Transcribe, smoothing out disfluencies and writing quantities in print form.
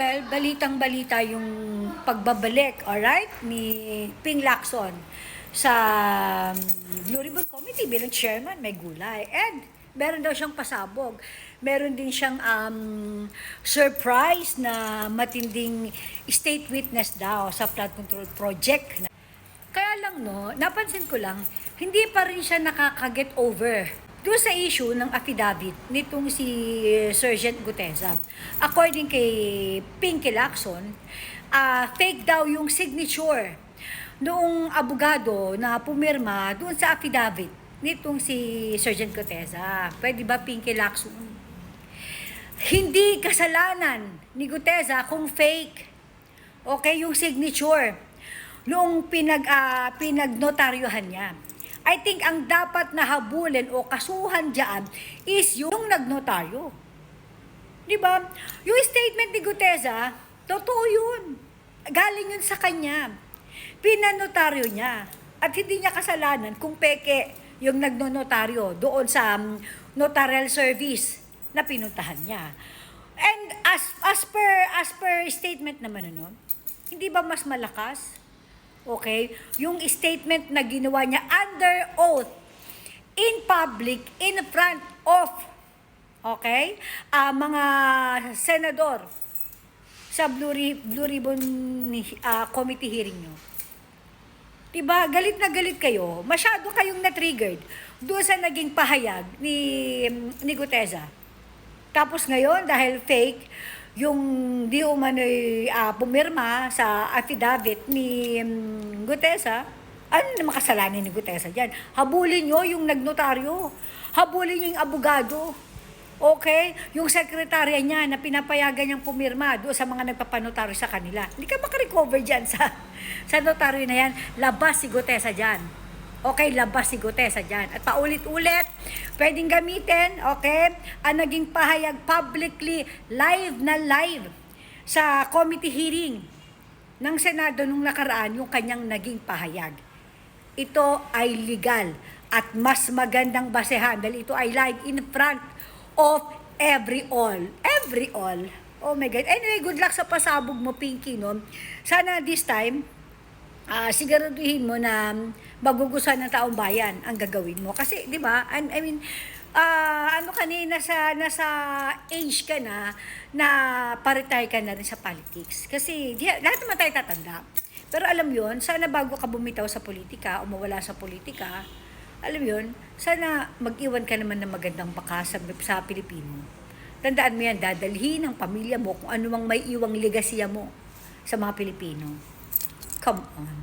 Well, balitang-balita yung pagbabalik, alright, ni Ping Lacson sa Blue Ribbon Committee bilang chairman, may gulay. And meron daw siyang pasabog. Meron din siyang surprise na matinding state witness daw sa flood control project. Kaya lang napansin ko lang, hindi pa rin siya nakaka-get over doon sa issue ng affidavit nitong si Sergeant Gutesa. According kay Pinky Lacson, fake daw yung signature noong abogado na pumirma doon sa affidavit nitong si Sergeant Gutesa. Pwede ba, Pinky Lacson? Hindi kasalanan ni Gutesa kung fake. Okay, yung signature noong pinagnotaryohan niya. I think ang dapat na habulin o kasuhan diyan is yung nagnotaryo. Di ba? Yung statement ni Gutesa, totoo yun. Galing yun sa kanya. Pinanotaryo niya. At hindi niya kasalanan kung peke yung nagnonotaryo doon sa notarial service na pinuntahan niya. And as per statement naman, hindi ba mas malakas? Okay? Yung statement na ginawa niya under oath, in public, in front of, okay, mga senador sa Blue Ribbon Committee hearing nyo. Diba? Galit na galit kayo. Masyado kayong na-triggered doon sa naging pahayag ni Gutesa. Tapos ngayon, dahil fake, yung di umano'y pumirma sa affidavit ni Gutesa, ano naman kasalanan ni Gutesa dyan? Habulin nyo yung nagnotaryo. Habulin nyo yung abogado. Okay? Yung sekretarya niya na pinapayagan niyang pumirma doon sa mga nagpapanotaryo sa kanila. Hindi ka makarecover dyan sa notaryo na yan. Labas si Gutesa dyan. Okay, labas si Gutesa dyan. At paulit-ulit, pwedeng gamitin, okay, ang naging pahayag publicly, live sa committee hearing ng Senado nung nakaraan, yung kanyang naging pahayag. Ito ay legal at mas magandang basehan dahil ito ay live in front of every all. Oh my God. Anyway, good luck sa pasabog mo, Pinky, Sana this time, siguraduhin mo na magugustuhan ng taong bayan ang gagawin mo. Kasi, di ba, I mean, nasa age ka na pa-retire ka na rin sa politics. Kasi, lahat naman tayo tatanda. Pero alam yon, sana bago ka bumitaw sa politika o mawala sa politika, alam yon, sana mag-iwan ka naman ng magandang bakas sa Pilipino. Tandaan mo yan, dadalhin ng pamilya mo kung ano mang may iwang legasya mo sa mga Pilipino. Come on.